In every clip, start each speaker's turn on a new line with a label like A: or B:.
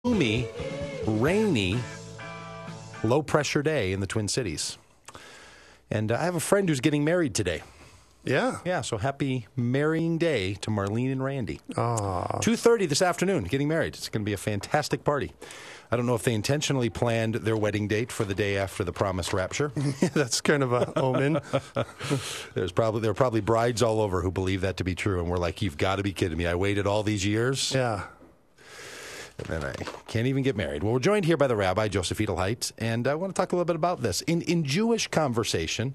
A: Gloomy, rainy, low-pressure day in the Twin Cities. And I have a friend who's getting married today.
B: Yeah.
A: Yeah, so happy marrying day to Marlene and Randy.
B: Aww.
A: 2:30 this afternoon, getting married. It's going to be a fantastic party. I don't know if they intentionally planned their wedding date for the day after the promised rapture.
B: That's kind of an omen.
A: There are probably brides all over who believe that to be true, and we're like, you've got to be kidding me. I waited all these years.
B: Yeah.
A: And then I can't even get married. Well, we're joined here by the Rabbi, Joseph Edelheit, and I want to talk a little bit about this. In Jewish conversation,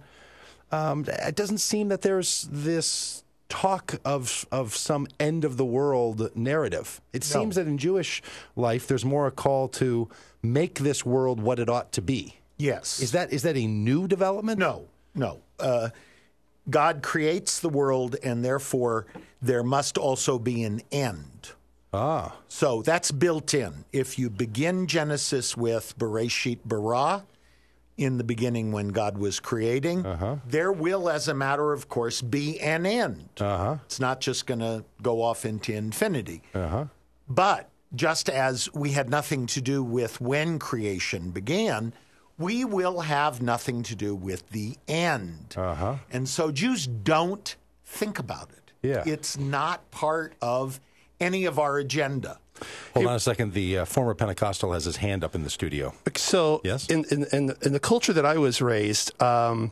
A: it doesn't seem that there's this talk of some end-of-the-world narrative. It seems that in Jewish life, there's more a call to make this world what it ought to be.
C: Yes.
A: Is that a new development?
C: No. God creates the world, and therefore there must also be an end.
A: Ah.
C: So that's built in. If you begin Genesis with Bereshit bara, in the beginning when God was creating, there will, as a matter of course, be an end. It's not just going to go off into infinity. But just as we had nothing to do with when creation began, we will have nothing to do with the end. And so Jews don't think about it.
A: Yeah.
C: It's not part of any of our agenda.
A: Hold on a second. The former Pentecostal has his hand up in the studio.
B: So
A: Yes?
B: in the culture that I was raised, in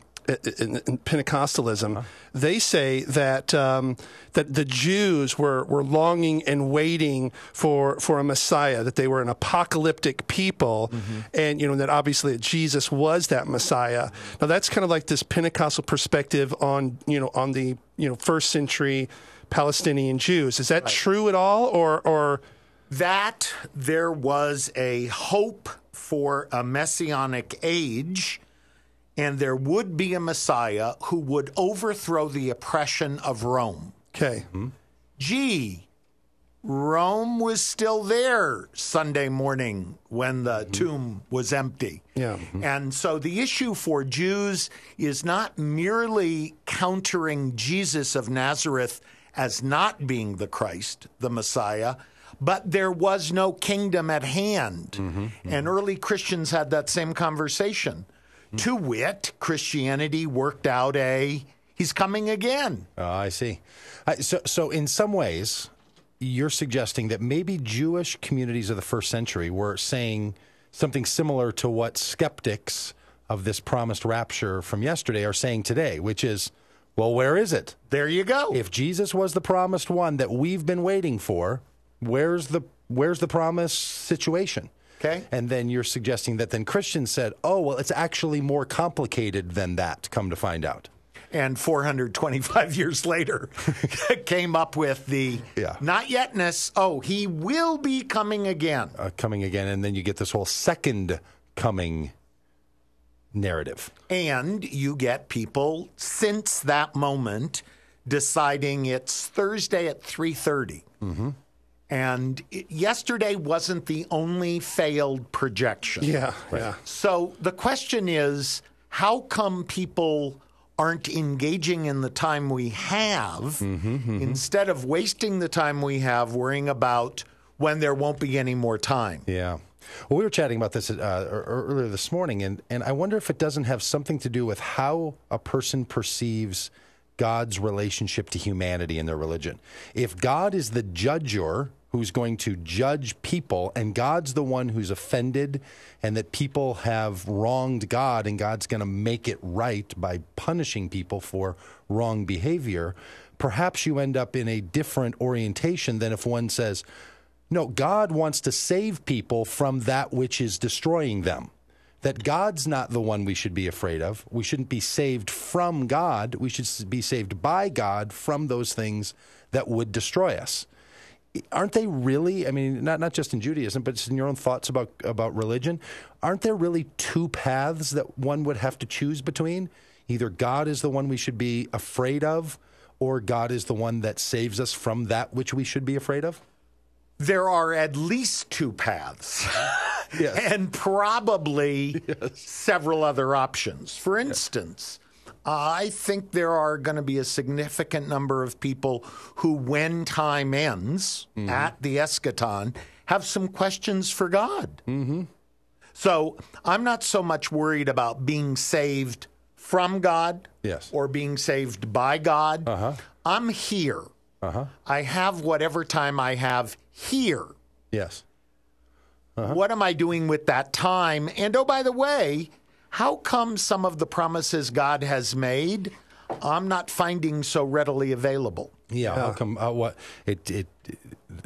B: Pentecostalism, they say that that the Jews were longing and waiting for a Messiah, that they were an apocalyptic people, and that obviously Jesus was that Messiah. Now that's kind of like this Pentecostal perspective on the first century Palestinian Jews. Is that true at all, or
C: that there was a hope for a messianic age, and there would be a Messiah who would overthrow the oppression of Rome.
B: Okay.
C: Gee, Rome was still there Sunday morning when the tomb was empty.
B: Yeah.
C: And so the issue for Jews is not merely countering Jesus of Nazareth as not being the Christ, the Messiah, but there was no kingdom at hand. And early Christians had that same conversation. To wit, Christianity worked out he's coming again.
A: Oh, I see. So in some ways, you're suggesting that maybe Jewish communities of the first century were saying something similar to what skeptics of this promised rapture from yesterday are saying today, which is, well, where is it?
C: There you go.
A: If Jesus was the promised one that we've been waiting for, where's the promised situation?
C: Okay.
A: And then you're suggesting that then Christians said, oh, well, it's actually more complicated than that, come to find out.
C: And 425 years later, came up with the not yetness. Oh, he will be coming again.
A: Coming again, and then you get this whole second coming narrative.
C: And you get people since that moment deciding it's Thursday at 3:30. And yesterday wasn't the only failed projection.
B: Yeah.
C: So the question is, how come people aren't engaging in the time we have instead of wasting the time we have worrying about when there won't be any more time?
A: Yeah. Well, we were chatting about this earlier this morning, and I wonder if it doesn't have something to do with how a person perceives God's relationship to humanity in their religion. If God is the judger who's going to judge people, and God's the one who's offended, and that people have wronged God, and God's going to make it right by punishing people for wrong behavior, perhaps you end up in a different orientation than if one says, no, God wants to save people from that which is destroying them. That God's not the one we should be afraid of. We shouldn't be saved from God. We should be saved by God from those things that would destroy us. Aren't they really, I mean, not just in Judaism, but just in your own thoughts about religion, aren't there really two paths that one would have to choose between? Either God is the one we should be afraid of, or God is the one that saves us from that which we should be afraid of?
C: There are at least two paths. And probably several other options. For instance, I think there are going to be a significant number of people who, when time ends at the eschaton, have some questions for God. Mm-hmm. So I'm not so much worried about being saved from God or being saved by God. I'm here. I have whatever time I have here.
A: Yes.
C: What am I doing with that time? And oh, by the way, how come some of the promises God has made I'm not finding so readily available?
A: Yeah, how come?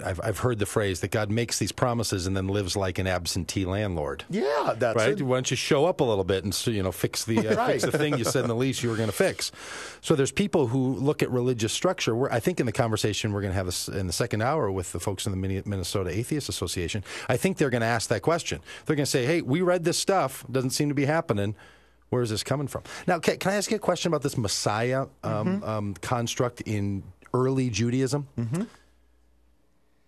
A: I've heard the phrase that God makes these promises and then lives like an absentee landlord.
C: Yeah, that's
A: right.
C: it.
A: Why don't you show up a little bit and fix the fix the thing you said in the lease you were going to fix? So there's people who look at religious structure. I think in the conversation we're going to have this in the second hour with the folks in the Minnesota Atheist Association, I think they're going to ask that question. They're going to say, "Hey, we read this stuff. Doesn't seem to be happening. Where is this coming from?" Now, can I ask you a question about this Messiah construct in early Judaism?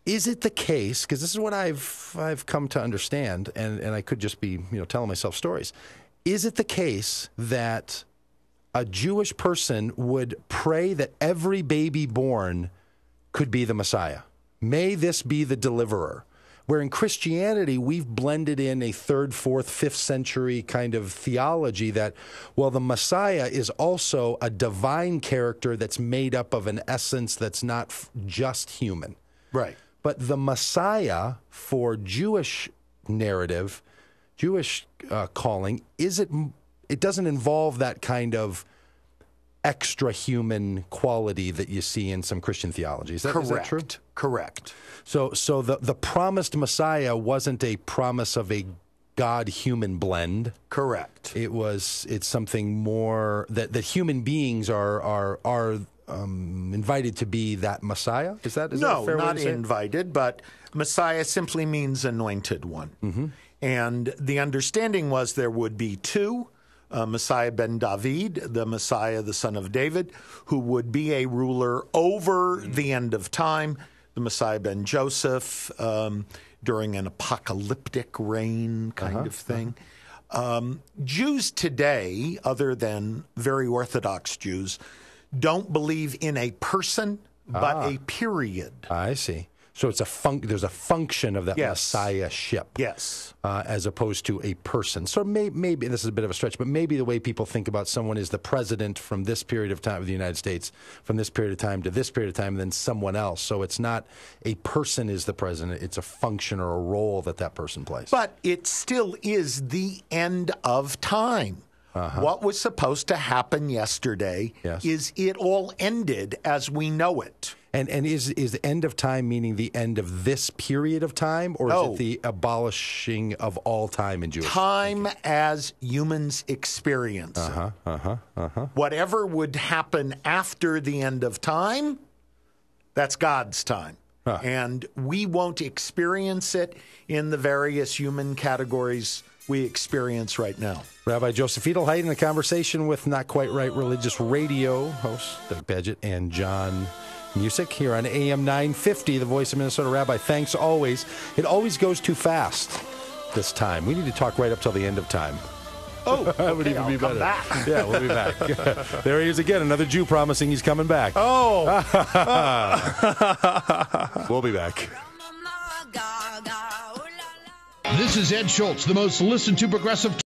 A: Is it the case, because this is what I've come to understand, and I could just be telling myself stories. Is it the case that a Jewish person would pray that every baby born could be the Messiah? May this be the deliverer? Where in Christianity, we've blended in a 3rd, 4th, 5th century kind of theology that, well, the Messiah is also a divine character that's made up of an essence that's not just human.
C: Right.
A: But the Messiah for Jewish narrative, Jewish calling, it doesn't involve that kind of extra human quality that you see in some Christian theology. Is that true?
C: Correct.
A: So the promised Messiah wasn't a promise of a God-human blend.
C: Correct.
A: It's something more that human beings are invited to be that Messiah? Is that a fair way to say it?
C: No, not invited, but Messiah simply means anointed one. And the understanding was there would be two, Messiah ben David, the Messiah, the son of David, who would be a ruler over the end of time, the Messiah ben Joseph, during an apocalyptic reign kind of thing. Jews today, other than very Orthodox Jews, don't believe in a person, but a period.
A: I see. So it's there's a function of that messiahship.
C: Yes.
A: As opposed to a person. So maybe, this is a bit of a stretch, but maybe the way people think about someone is the president from this period of time of the United States, from this period of time to this period of time, and then someone else. So it's not a person is the president, it's a function or a role that person plays.
C: But it still is the end of time. What was supposed to happen yesterday is it all ended as we know it.
A: And is the end of time meaning the end of this period of time, or is it the abolishing of all time in Jewish
C: time as humans experience it? Whatever would happen after the end of time, that's God's time. And we won't experience it in the various human categories we experience right now.
A: Rabbi Joseph Edelheit in a conversation with Not Quite Right Religious Radio hosts Doug Pagitt and John Music here on AM 950, the Voice of Minnesota. Rabbi, thanks always. It always goes too fast this time. We need to talk right up till the end of time.
C: Oh, okay,
A: that would even be better.
C: Back.
A: Yeah, we'll be back. There he is again, another Jew promising he's coming back.
B: Oh.
A: We'll be back.
D: This is Ed Schultz, the most listened to progressive